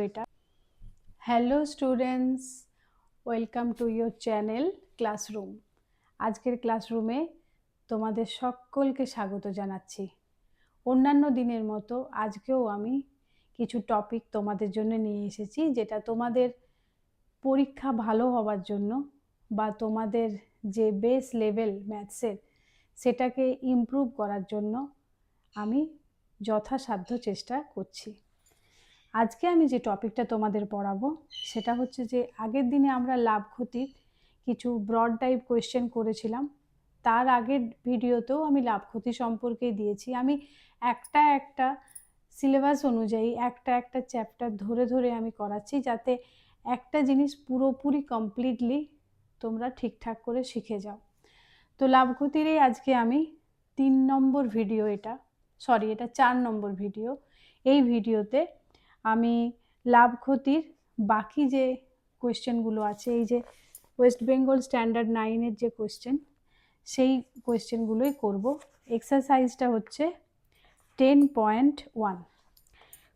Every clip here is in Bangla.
এটা hello students, welcome to your channel classroom. আজকের ক্লাসরুমে তোমাদের সকলকে স্বাগত জানাচ্ছি। অন্যান্য দিনের মতো আজকেও আমি কিছু টপিক তোমাদের জন্য নিয়ে এসেছি, যেটা তোমাদের পরীক্ষা ভালো হওয়ার জন্য বা তোমাদের যে বেস লেভেল ম্যাথসের সেটাকে ইমপ্রুভ করার জন্য আমি যথাসাধ্য চেষ্টা করছি। আজকে আমি যে টপিকটা তোমাদের পড়াবো সেটা হচ্ছে যে আগের দিনে আমরা লাভ ক্ষতির কিছু ব্রড টাইপ কোয়েশ্চেন করেছিলাম। তার আগের ভিডিওতেও আমি লাভ ক্ষতি সম্পর্কেই দিয়েছি। আমি একটা সিলেবাস অনুযায়ী একটা চ্যাপ্টার ধরে ধরে আমি করাচ্ছি, যাতে একটা জিনিস পুরোপুরি কমপ্লিটলি তোমরা ঠিকঠাক করে শিখে যাও। তো লাভ ক্ষতিরই আজকে আমি 3 নম্বর ভিডিও, এটা 4 নম্বর ভিডিও। এই ভিডিওতে আমি লাভ ক্ষতির বাকি যে কোয়েশ্চেনগুলো আছে, এই যে ওয়েস্ট বেঙ্গল স্ট্যান্ডার্ড 9-এর যে কোয়েশ্চেন, সেই কোয়েশ্চেনগুলোই করব। এক্সারসাইজটা হচ্ছে 10.1।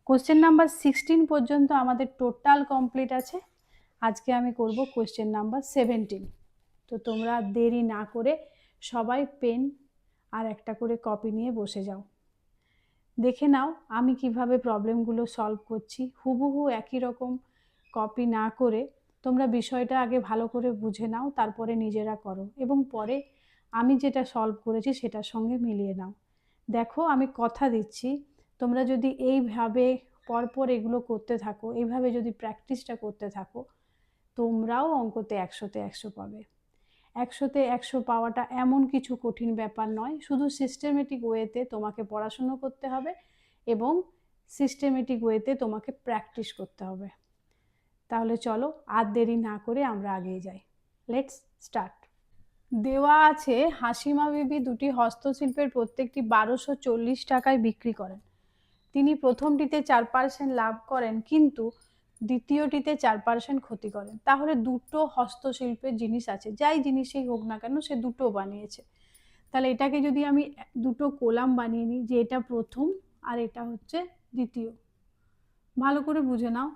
কোয়েশ্চেন নাম্বার 16 পর্যন্ত আমাদের টোটাল কমপ্লিট আছে। আজকে আমি করব কোয়েশ্চেন নাম্বার 17। তো তোমরা দেরি না করে সবাই পেন আর একটা করে কপি নিয়ে বসে যাও। দেখে নাও আমি কিভাবে প্রবলেমগুলো সলভ করছি। হুবহু একই রকম কপি না করে তোমরা বিষয়টা আগে ভালো করে বুঝে নাও, তারপরে নিজেরা করো এবং পরে আমি যেটা সলভ করেছি সেটার সঙ্গে মিলিয়ে নাও। দেখো, আমি কথা দিচ্ছি, তোমরা যদি এইভাবে পরপর এগুলো করতে থাকো, এইভাবে যদি প্র্যাকটিসটা করতে থাকো, তোমরাও অঙ্কতে 100-তে 100 পাবে। 100-তে 100 পাওয়াটা এমন কিছু কঠিন ব্যাপার নয়। শুধু সিস্টেমেটিক ওয়েতে তোমাকে পড়াশুনো করতে হবে এবং সিস্টেমেটিক ওয়েতে তোমাকে প্র্যাকটিস করতে হবে। তাহলে চলো আর দেরি না করে আমরা এগিয়ে যাই। Let's start. দেওয়া আছে হাসিমা বিবি দুটি হস্তশিল্পের প্রত্যেকটি 1240 টাকায় বিক্রি করেন। তিনি প্রথমটিতে 4% লাভ করেন, কিন্তু দ্বিতীয়টিতে 4% ক্ষতি করেন। তাহলে দুটো হস্তশিল্পের জিনিস আছে, যাই জিনিসই হোক না কেন সে দুটো বানিয়েছে। তাহলে এটাকে যদি আমি দুটো কলাম বানিয়ে নিই, যে এটা প্রথম আর এটা হচ্ছে দ্বিতীয়। ভালো করে বুঝে নাও,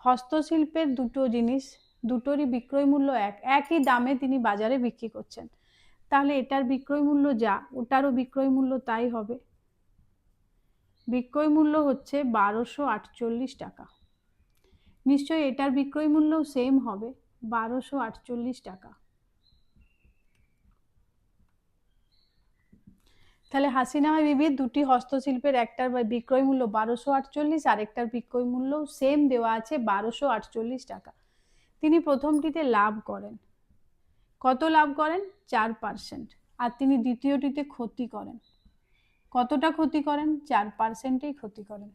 হস্তশিল্পের দুটো জিনিস, দুটোরই বিক্রয় মূল্য একই দামে তিনি বাজারে বিক্রি করছেন। তাহলে এটার বিক্রয় মূল্য যা, ওটারও বিক্রয় মূল্য তাই হবে। বিক্রয় মূল্য হচ্ছে 1248 টাকা। নিশ্চয়ই এটার বিক্রয় মূল্য সেম হবে 1248 টাকা। তাহলে হাসিনা বিবির দুটি হস্তশিল্পের একটার বিক্রয় মূল্য 1248, আর একটার বিক্রয় মূল্য সেম দেওয়া আছে 1248 টাকা। তিনি প্রথমটিতে লাভ করেন, কত লাভ করেন? 4%। আর তিনি দ্বিতীয়টিতে ক্ষতি করেন, কতটা ক্ষতি করেন? 4%ই ক্ষতি করেন।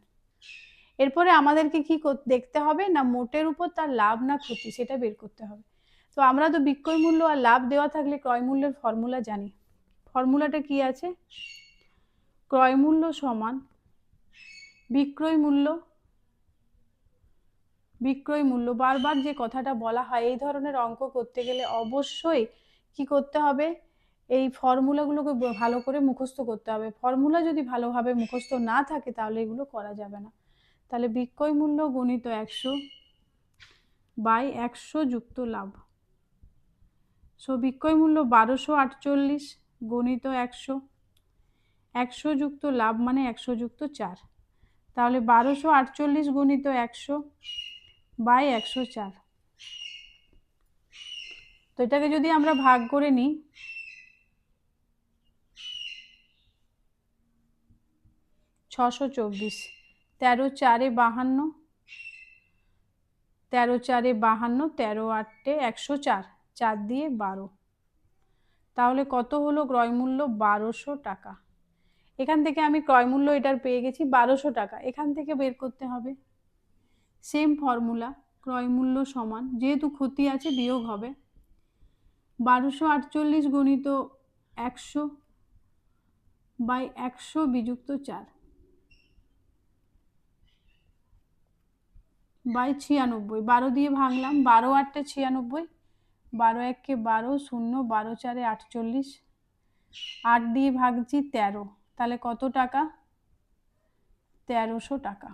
এরপরে আমাদেরকে কি দেখতে হবে না, মোটের উপর তার লাভ না ক্ষতি সেটা বের করতে হবে। তো আমরা তো বিক্রয় মূল্য আর লাভ দেওয়া থাকলে ক্রয় মূল্যের ফর্মুলা জানি। ফর্মুলাটা কি আছে? ক্রয় মূল্য সমান বিক্রয় মূল্য। বিক্রয় মূল্য বারবার যে কথাটা বলা হয়, এই ধরনের অঙ্ক করতে গেলে অবশ্যই কি করতে হবে? এই ফর্মুলাগুলোকে ভালো করে মুখস্থ করতে হবে। ফর্মুলা যদি ভালোভাবে মুখস্থ না থাকে তাহলে এগুলো করা যাবে না। তাহলে বিক্রয় মূল্য গুণিত 100 বাই 100 যুক্ত লাভ। সো বিক্রয় মূল্য 1248 গুণিত 100, 100 যুক্ত লাভ মানে 100 যুক্ত 4। তাহলে 1248 গুণিত 100 বাই 104। তো এটাকে যদি আমরা ভাগ করে নিই, 624, 13 4 52, 13 4 52, 13 8 104, 4 দিয়ে 12। তাহলে কত হলো ক্রয় মূল্য? 1200 টাকা। এখান থেকে আমি ক্রয় মূল্য এটার পেয়ে গেছি 1200 টাকা। এখান থেকে বের করতে হবে সেম ফর্মুলা, ক্রয় মূল্য সমান, যেহেতু ক্ষতি আছে বিয়োগ হবে 1248 গুণিত 100 বাই 100 বিযুক্ত 4 বাই 96। 12 দিয়ে ভাঙলাম, 12 8 96, 12 1 12, 0 12 4 48, 8 দিয়ে ভাগছি 13। তাহলে কত টাকা? 1300 টাকা।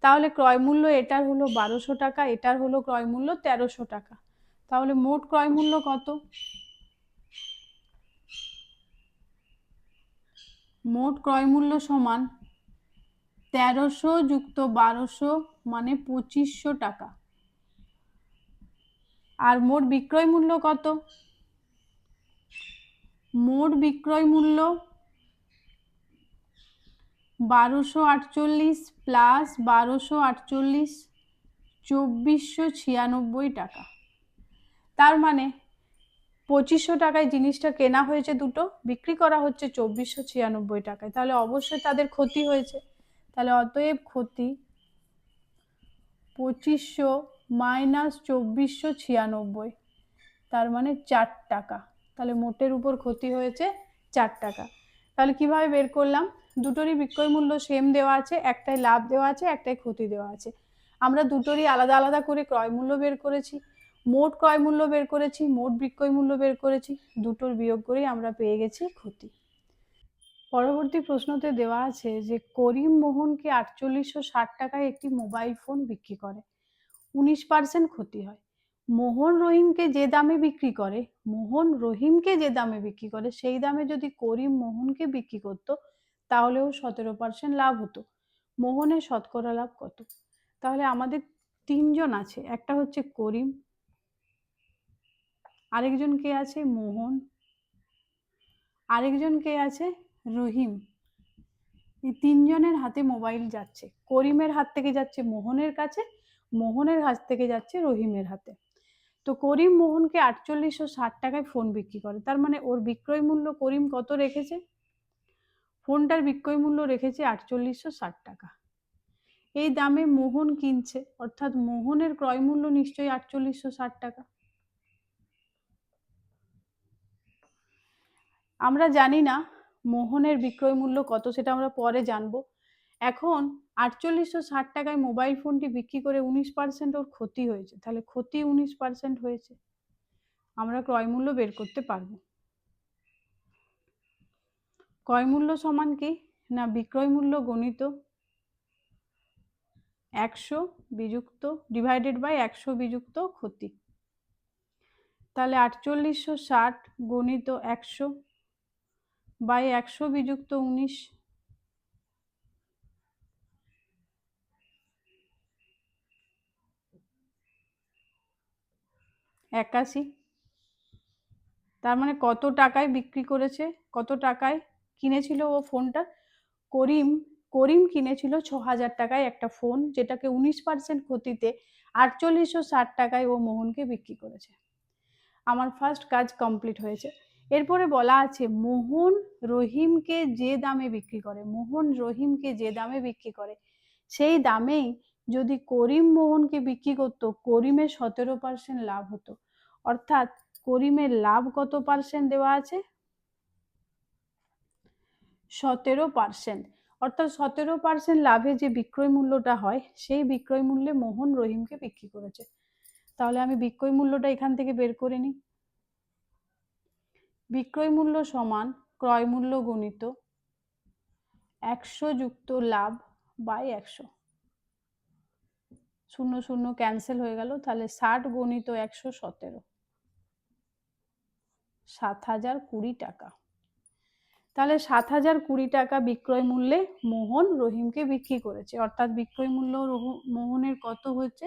তাহলে ক্রয় মূল্য এটার হলো 1200 টাকা, এটার হলো ক্রয় মূল্য 1300 টাকা। তাহলে মোট ক্রয় মূল্য কত? মোট ক্রয় মূল্য সমান 1300 যুক্ত 1200 মানে 2500 টাকা। আর মোট বিক্রয় মূল্য কত? মোট বিক্রয় মূল্য 1248 প্লাস 1248 2496 টাকা। তার মানে 2500 টাকায় জিনিসটা কেনা হয়েছে দুটো, বিক্রি করা হচ্ছে 2496 টাকায়, তাহলে অবশ্যই তাদের ক্ষতি হয়েছে। তাহলে অতএব ক্ষতি 2500 মাইনাস 2496, তার মানে 4 টাকা। তাহলে মোটের উপর ক্ষতি হয়েছে 4 টাকা। তাহলে কিভাবে বের করলাম? দুটোরই বিক্রয় মূল্য সেম দেওয়া আছে, একটাই লাভ দেওয়া আছে, একটাই ক্ষতি দেওয়া আছে। আমরা দুটোরই আলাদা আলাদা করে ক্রয় মূল্য বের করেছি, মোট ক্রয় মূল্য বের করেছি, মোট বিক্রয় মূল্য বের করেছি, দুটোর বিয়োগ করেই আমরা পেয়ে গেছি ক্ষতি। পরবর্তী প্রশ্নতে দেওয়া আছে যে করিম মোহনকে 4860 টাকায় একটি মোবাইল ফোন বিক্রি করে, 19% ক্ষতি হয়। মোহন রহিমকে যে দামে বিক্রি করে, সেই দামে যদি করিম মোহনকে বিক্রি করত তাহলেও 17% লাভ হতো। মোহনের শতকরা লাভ কত? তাহলে আমাদের তিনজন আছে, একটা হচ্ছে করিম, আরেকজন কে আছে মোহন, আরেকজন কে আছে রহিম। এই তিনজনের হাতে মোবাইল যাচ্ছে, করিমের হাত থেকে যাচ্ছে মোহনের কাছে, মোহনের হাত থেকে যাচ্ছে রহিমের হাতে। তো করিম মোহনকে 4860 টাকায় ফোন বিক্রি করে, তার মানে ওর বিক্রয় মূল্য করিম কত রেখেছে? ফোনটার বিক্রয় মূল্য রেখেছে 4860 টাকা। এই দামে মোহন কিনছে, অর্থাৎ মোহনের ক্রয় মূল্য নিশ্চয়ই 4860 টাকা। আমরা জানি না মোহনের বিক্রয় মূল্য কত, সেটা আমরা পরে জানবো। এখন 4860 টাকায় মোবাইল ফোনটি বিক্রি করে 19% ওর ক্ষতি হয়েছে, তাহলে ক্ষতি 19% হয়েছে। আমরা ক্রয় মূল্য বের করতে পারবো। ক্রয় মূল্য সমান কি না বিক্রয় মূল্য গণিত 100 বিযুক্ত ডিভাইডেড বাই 100 বিযুক্ত ক্ষতি। তাহলে 4860 গণিত 100 বাই 100 বিযুক্ত 19, 81। তার মানে কত টাকায় বিক্রি করেছে, কত টাকায় কিনেছিল ও ফোনটা? করিম কিনেছিল 6000 টাকায় একটা ফোন, যেটাকে 19% ক্ষতিতে 4860 টাকায় ও মোহনকে বিক্রি করেছে। আমার ফার্স্ট কাজ কমপ্লিট হয়েছে। এরপরে বলা আছে মোহন রহিমকে যে দামে বিক্রি করে, মোহন রহিমকে যে দামে বিক্রি করে সেই দামেই যদি করিম মোহনকে বিক্রি করতো, করিমের 17% লাভ হতো। অর্থাৎ করিমের লাভ কত পার্সেন্ট দেওয়া আছে? 17%। অর্থাৎ 17% লাভে যে বিক্রয় মূল্যটা হয় সেই বিক্রয় মূল্যে মোহন রহিমকে বিক্রি করেছে। তাহলে আমি বিক্রয় মূল্যটা এখান থেকে বের করে নিই। বিক্রয় মূল্য সমান ক্রয় মূল্য গুণিত 100 যুক্ত লাভ বাই 100, 0 0 ক্যান্সেল হয়ে গেল। তাহলে 60 গণিত 117, 7020 টাকা। তাহলে 7020 টাকা বিক্রয় মূল্যে মোহন রহিমকে বিক্রি করেছে, অর্থাৎ বিক্রয় মূল্য মোহনের কত হচ্ছে?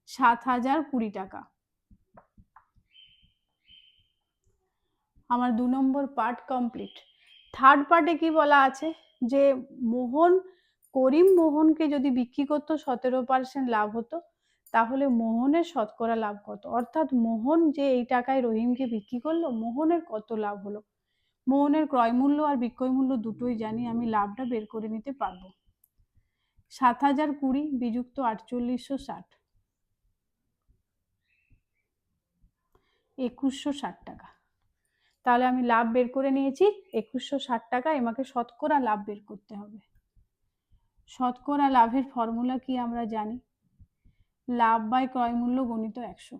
7020 টাকা। আমার 2 নম্বর পার্ট কমপ্লিট। থার্ড পার্টে কি বলা আছে যে করিম মোহনকে যদি বিক্রি করতো 17% লাভ হতো, তাহলে মোহনের শতকরা লাভ কত? অর্থাৎ মোহন যে এই টাকায় রহিমকে বিক্রি করলো, মোহনের কত লাভ হলো? মোহনের ক্রয় মূল্য আর বিক্রয় মূল্য দুটোই জানি, আমি লাভটা বের করে নিতে পারবো। 7020 বিযুক্ত 4860, 2160 টাকা। তাহলে আমি লাভ বের করে নিয়েছি 2160 টাকা। আমাকে শতকরা লাভ বের করতে হবে। শতকরা লাভের ফর্মুলা কি আমরা জানি? লাভ বাই ক্রয় মূল্য গণিত 100।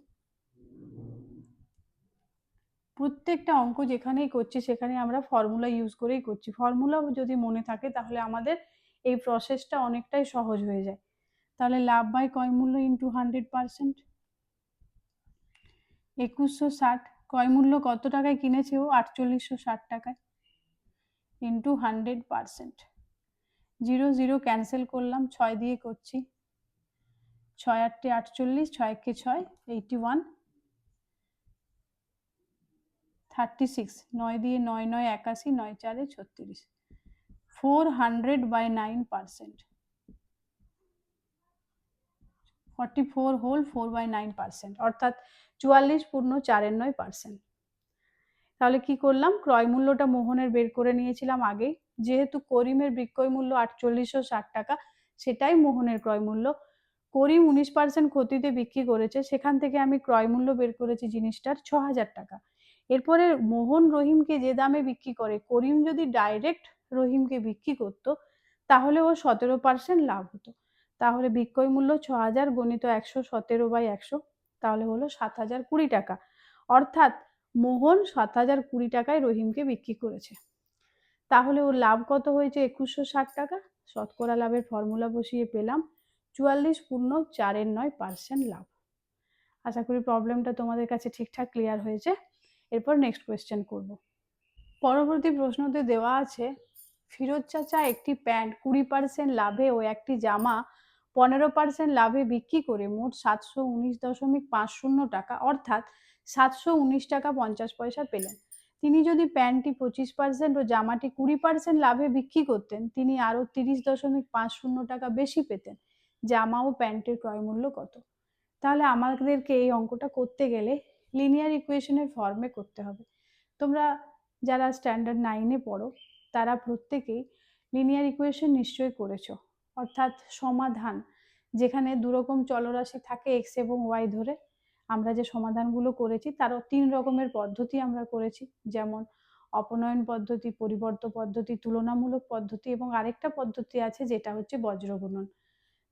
প্রত্যেকটা অঙ্ক যেখানেই করছি সেখানে আমরা ফর্মুলা ইউজ করেই করছি। ফর্মুলা যদি মনে থাকে তাহলে আমাদের এই প্রসেসটা অনেকটাই সহজ হয়ে যায়। তাহলে লাভ বাই ক্রয় মূল্য ইন্টু 100%, 2160। ক্রয় মূল্য কত টাকায় কিনেছে ও? 4860 টাকায়, ইন্টু 100%। 0 0 ক্যান্সেল করলাম, 6 দিয়ে করছি, 6 8 48, 6 1 6, 81, 36, 9 দিয়ে 9 9 81, 9 4 36, 400/9%, 44 হোল 4/9%, অর্থাৎ 44.49%। তাহলে কি করলাম, ক্রয় মূল্যটা মোহনের বের করে নিয়েছিলাম আগে, যেহেতু করিমের বিক্রয় মূল্য 4860 টাকা, সেটাই মোহনের ক্রয় মূল্য। করিম 19% ক্ষতিতে বিক্রি করেছে, সেখান থেকে আমি ক্রয় মূল্য বের করেছি জিনিসটার 6000 টাকা। এরপরে মোহন রহিমকে যে দামে বিক্রি করে, করিম যদি ডাইরেক্ট রহিমকে বিক্রি করত তাহলে ও 17% লাভ হতো। তাহলে বিক্রয় মূল্য 6000 গণিত 117/100, তাহলে হলো 7020 টাকা। অর্থাৎ মোহন 7020 টাকায় রহিমকে বিক্রি করেছে। তাহলে ওর লাভ কত হয়েছে? 2160 টাকা। শতকরা লাভের ফর্মুলা বসিয়ে পেলাম 44.49% লাভ। আশা করি প্রবলেমটা তোমাদের কাছে ঠিকঠাক ক্লিয়ার হয়েছে। এরপর নেক্সট কোয়েশ্চেন করব। পরবর্তী প্রশ্নতে দেওয়া আছে, ফিরোজ চাচা একটি প্যান্ট 20% লাভে ও একটি জামা 15% লাভে বিক্রি করে মোট 719.50 টাকা, অর্থাৎ 719 টাকা 50 পয়সা পেলেন। তিনি যদি প্যান্টটি 25% ও জামাটি 20% লাভে বিক্রি করতেন, তিনি আরও 30.50 টাকা বেশি পেতেন। জামা ও প্যান্টের ক্রয় মূল্য কত? তাহলে আমাদেরকে এই অঙ্কটা করতে গেলে লিনিয়ার ইকুয়েশনের ফর্মে করতে হবে। তোমরা যারা স্ট্যান্ডার্ড 9-এ পড়ো তারা প্রত্যেকেই লিনিয়ার ইকুয়েশন নিশ্চয়ই করেছো, অর্থাৎ সমাধান, যেখানে দুরকম চলরাশি থাকে এক্স এবং ওয়াই ধরে আমরা যে সমাধানগুলো করেছি তারও 3 রকমের পদ্ধতি আমরা করেছি, যেমন অপনয়ন পদ্ধতি, পরিবর্ত পদ্ধতি, তুলনামূলক পদ্ধতি, এবং আরেকটা পদ্ধতি আছে যেটা হচ্ছে বজ্রগুণন।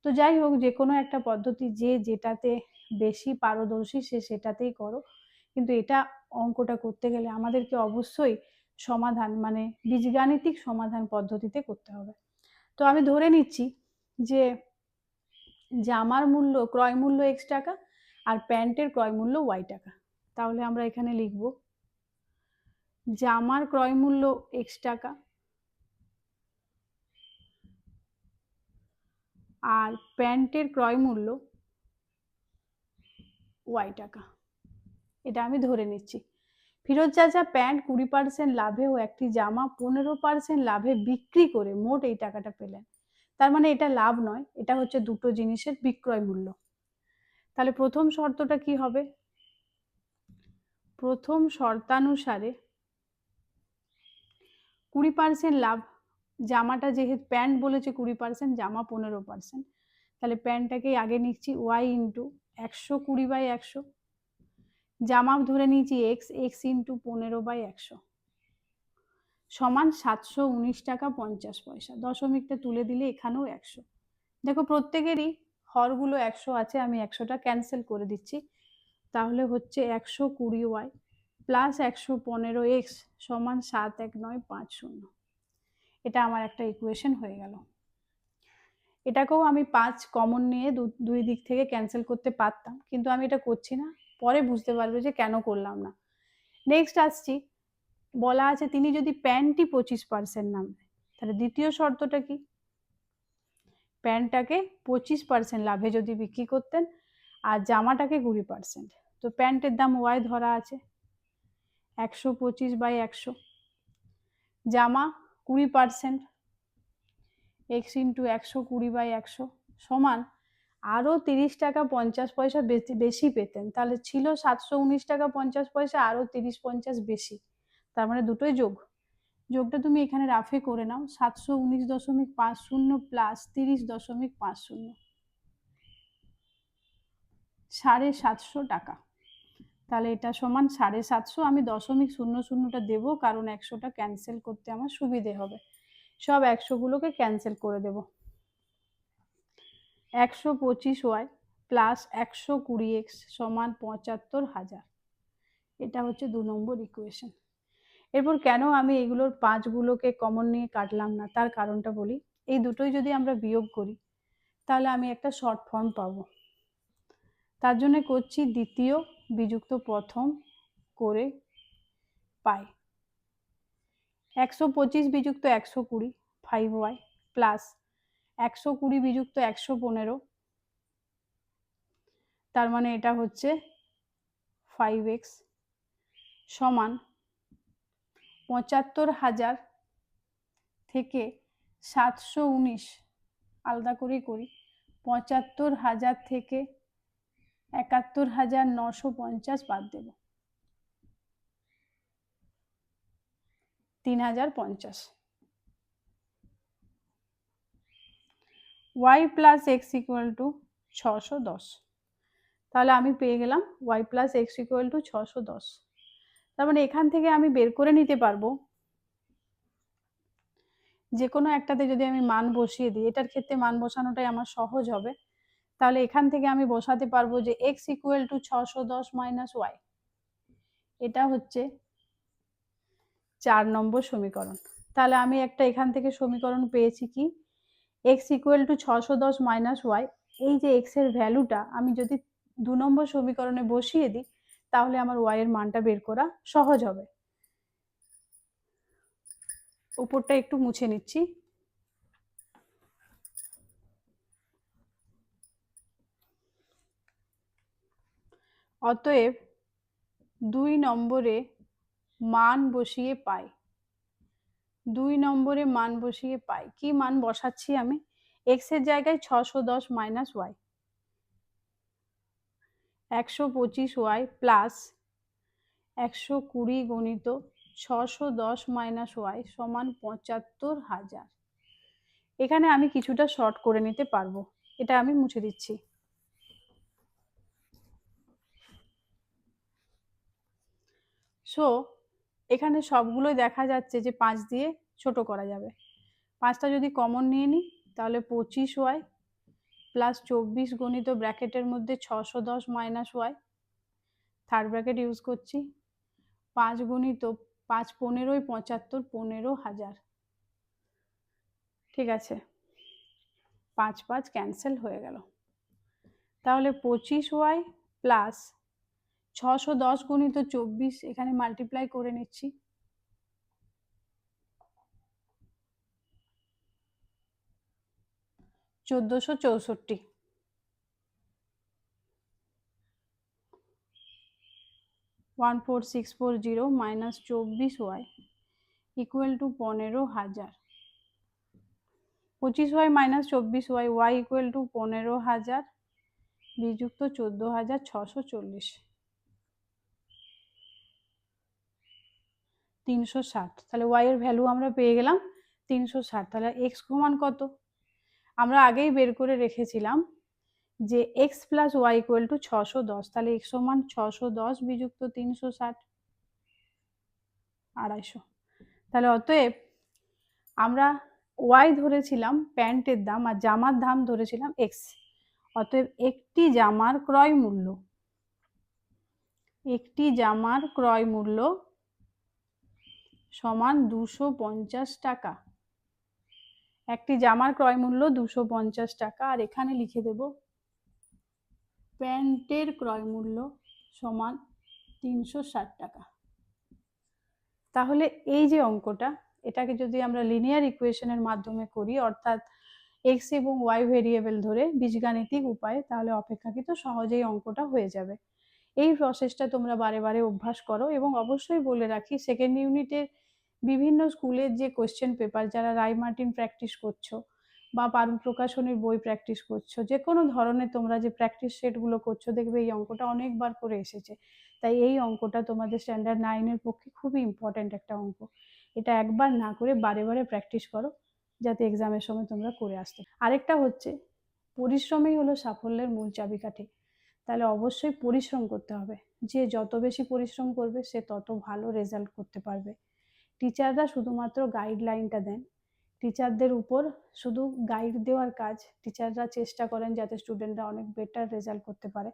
তো যাই হোক, যে কোনো একটা পদ্ধতি যে যেটাতে বেশি পারদর্শী সে সেটাতেই করো, কিন্তু এটা অঙ্কটা করতে গেলে আমাদেরকে অবশ্যই সমাধান মানে বীজগাণিতিক সমাধান পদ্ধতিতে করতে হবে। তো আমি ধরে নিচ্ছি যে জামার মূল্য ক্রয় মূল্য x টাকা আর প্যান্টের ক্রয় মূল্য y টাকা। তাহলে আমরা এখানে লিখব জামার ক্রয় মূল্য x টাকা আর প্যান্টের ক্রয় মূল্য y টাকা। এটা আমি ধরে নিচ্ছি। ফিরোজ চাচা প্যান্ট 20% লাভে ও একটি জামা 15% লাভে বিক্রি করে মোট এই টাকাটা পেলেন। তার মানে এটা লাভ নয়, এটা হচ্ছে দুটো জিনিসের বিক্রয় মূল্য। তাহলে প্রথম শর্তটা কি হবে? প্রথম শর্তানুসারে 20% লাভ, জামাটা যেহেতু প্যান্ট বলেছে 20%, জামা 15%, তাহলে প্যান্টটাকেই আগে নিচ্ছি y ইন্টু 120/100, জামা ধরে নিয়েছি x ইন্টু 15/100 সমান 719 টাকা 50 পয়সা। দশমিকটা তুলে দিলে এখানেও 100। দেখো প্রত্যেকেরই হরগুলো 100 আছে, আমি 100টা ক্যান্সেল করে দিচ্ছি। তাহলে হচ্ছে 120y প্লাস 115x সমান 71950। এটা আমার একটা ইকুয়েশন হয়ে গেল। এটাকেও আমি 5 কমন নিয়ে দুই দিক থেকে ক্যান্সেল করতে পারতাম, কিন্তু আমি এটা করছি না, পরে বুঝতে পারবে যে কেন করলাম না। নেক্সট আসছি, বলা আছে তিনি যদি প্যান্টটি 25% নাম দেয়, তাহলে দ্বিতীয় শর্তটা কি? প্যান্টটাকে 25% লাভে যদি বিক্রি করতেন আর জামাটাকে 20%, তো প্যান্টের দাম ওয়াই ধরা আছে 125/100, জামা 20% এক্স ইন্টু 120/100 সমান আরও 30 টাকা 50 পয়সা বেশি পেতেন। তাহলে ছিল 719 টাকা 50 পয়সা, আরও 30-50 বেশি, তার মানে দুটোই যোগ। যোগটা তুমি এখানে রাফে করে নাও, 719.50 প্লাস 30.50, 750 টাকা। তাহলে এটা সমান 750। আমি 0.00টা দেবো কারণ 100টা ক্যান্সেল করতে আমার সুবিধে হবে। সব 100গুলোকে ক্যান্সেল করে দেব। 125y প্লাস 120x সমান 75,000। এটা হচ্ছে 2 নম্বর ইকুয়েশন। এরপর কেন আমি এইগুলোর 5গুলোকে কমন নিয়ে কাটলাম না তার কারণটা বলি। এই দুটোই যদি আমরা বিয়োগ করি তাহলে আমি একটা শর্ট ফর্ম পাবো। তার জন্য করছি দ্বিতীয় বিযুক্ত প্রথম করে পাই 125 বিযুক্ত 120 5y প্লাস 120 বিযুক্ত 115, তার মানে এটা হচ্ছে 5x সমান 75,000 থেকে 719, আলাদা করেই করি, 75,000 থেকে 71,950 বাদ দেব, 3,050। y plus x equal to 610, তাহলে আমি পেয়ে গেলাম y plus x equal to 610। তার মানে এখান থেকে আমি বের করে নিতে পারবো যে কোনো একটাতে যদি আমি মান বসিয়ে দিই, এটার ক্ষেত্রে মান বসানোটাই আমার সহজ হবে, তাহলে এখান থেকে আমি বসাতে পারবো যে x equal to 610 minus y, এটা হচ্ছে 4 নম্বর সমীকরণ। তাহলে আমি একটা এখান থেকে সমীকরণ পেয়েছি কি, x equal to 610 minus y, এই যে x এর ভ্যালুটা আমি যদি 2 নম্বর সমীকরণে বসিয়ে দিই তাহলে আমার y এর মানটা বের করা সহজ হবে। উপরটা একটু মুছে নিচ্ছি। অতএব 2 নম্বরে মান বসিয়ে পাই, 2 নম্বরে মান বসিয়ে পাই, কি মান বসাচ্ছি আমি, x এর জায়গায় 610 মাইনাস ওয়াই, 125y প্লাস 120 গণিত 610 মাইনাস ওয়াই সমান 75,000। এখানে আমি কিছুটা শর্ট করে নিতে পারবো, এটা আমি মুছে দিচ্ছি। সো এখানে সবগুলোই দেখা যাচ্ছে যে 5 দিয়ে ছোট করা যাবে, 5টা যদি কমন নিয়ে নিই তাহলে 25y প্লাস 24 গণিত ব্র্যাকেটের মধ্যে 610 minus y, third bracket use করছি, 5 গণিত 5 15 75, 15,000। ঠিক আছে, 5 5 ক্যান্সেল হয়ে গেল, তাহলে 25y প্লাস 610 গুণিত 24, এখানে মাল্টিপ্লাই করে নিচ্ছি, 1464, 14640 minus 24y equal to 15,000, 25y minus 24y, y equal to 15,000 বিযুক্ত 14,640, 360। তাহলে y এর ভ্যালু আমরা পেয়ে গেলাম 360। তাহলে x সমান কত, আমরা আগেই বের করে রেখেছিলাম যে x plus y equal to 610, তাহলে x সমান 610 বিযুক্ত 360, 250। তাহলে অতএব আমরা ওয়াই ধরেছিলাম প্যান্টের দাম আর জামার দাম ধরেছিলাম এক্স, অতএব একটি জামার ক্রয় মূল্য সমান 250 টাকা, একটি জামার ক্রয় মূল্য 250 টাকা, আর এখানে লিখে দেব প্যান্টের ক্রয় মূল্য সমান 360 টাকা। তাহলে এই যে অঙ্কটা, এটাকে যদি আমরা লিনিয়ার ইকুয়েশনের মাধ্যমে করি, অর্থাৎ x এবং y ভেরিয়েবল ধরে বীজগাণিতিক উপায়ে, তাহলে অপেক্ষাকৃত সহজেই অঙ্কটা হয়ে যাবে। এই প্রসেসটা তোমরা বারে বারে অভ্যাস করো, এবং অবশ্যই বলে রাখি সেকেন্ড ইউনিটের বিভিন্ন স্কুলের যে কোশ্চেন পেপার, যারা রায় মার্টিন প্র্যাকটিস করছো বা পারুল প্রকাশনীর বই প্র্যাকটিস করছো, যে কোনো ধরনের তোমরা যে প্র্যাকটিস সেটগুলো করছো, দেখবে এই অঙ্কটা অনেকবার করে এসেছে। তাই এই অঙ্কটা তোমাদের স্ট্যান্ডার্ড 9-এর পক্ষে খুবই ইম্পর্ট্যান্ট একটা অঙ্ক, এটা একবার না করে বারে বারে প্র্যাকটিস করো যাতে এক্সামের সময় তোমরা করে আসতে। আরেকটা হচ্ছে, পরিশ্রমই হলো সাফল্যের মূল চাবিকাঠি, তাহলে অবশ্যই পরিশ্রম করতে হবে, যে যত বেশি পরিশ্রম করবে সে তত ভালো রেজাল্ট করতে পারবে। টিচাররা শুধুমাত্র গাইডলাইনটা দেন, টিচারদের উপর শুধু গাইড দেওয়ার কাজ, টিচাররা চেষ্টা করেন যাতে স্টুডেন্টরা অনেক বেটার রেজাল্ট করতে পারে,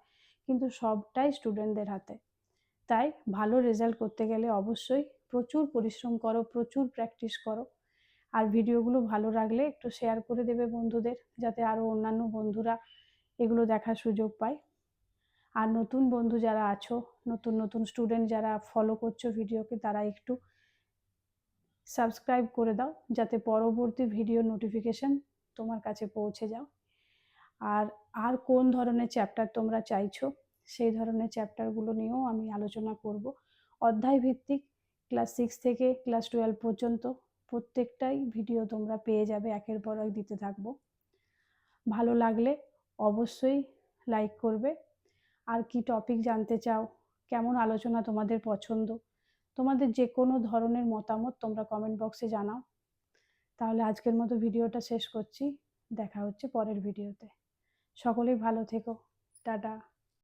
কিন্তু সবটাই স্টুডেন্টদের হাতে। তাই ভালো রেজাল্ট করতে গেলে অবশ্যই প্রচুর পরিশ্রম করো, প্রচুর প্র্যাকটিস করো, আর ভিডিওগুলো ভালো লাগলে একটু শেয়ার করে দেবে বন্ধুদের, যাতে আরও অন্যান্য বন্ধুরা এগুলো দেখার সুযোগ পায়। আর নতুন বন্ধু যারা আছো, নতুন নতুন স্টুডেন্ট যারা ফলো করছো ভিডিওকে, তারা একটু সাবস্ক্রাইব করে দাও, যাতে পরবর্তী ভিডিও নোটিফিকেশন তোমার কাছে পৌঁছে যাও। আর আর কোন ধরনের চ্যাপ্টার তোমরা চাইছো, সেই ধরনের চ্যাপ্টারগুলো নিয়েও আমি আলোচনা করব। অধ্যায় ভিত্তিক ক্লাস 6 থেকে ক্লাস 12 পর্যন্ত প্রত্যেকটাই ভিডিও তোমরা পেয়ে যাবে, একের পর এক দিতে থাকবো। ভালো লাগলে অবশ্যই লাইক করবে। আর কি টপিক জানতে চাও, কেমন আলোচনা তোমাদের পছন্দ, তোমাদের যে কোনো ধরনের মতামত তোমরা কমেন্ট বক্সে জানাও। তাহলে আজকের মতো ভিডিওটা শেষ করছি, দেখা হচ্ছে পরের ভিডিওতে। সকলেই ভালো থেকো, টাটা।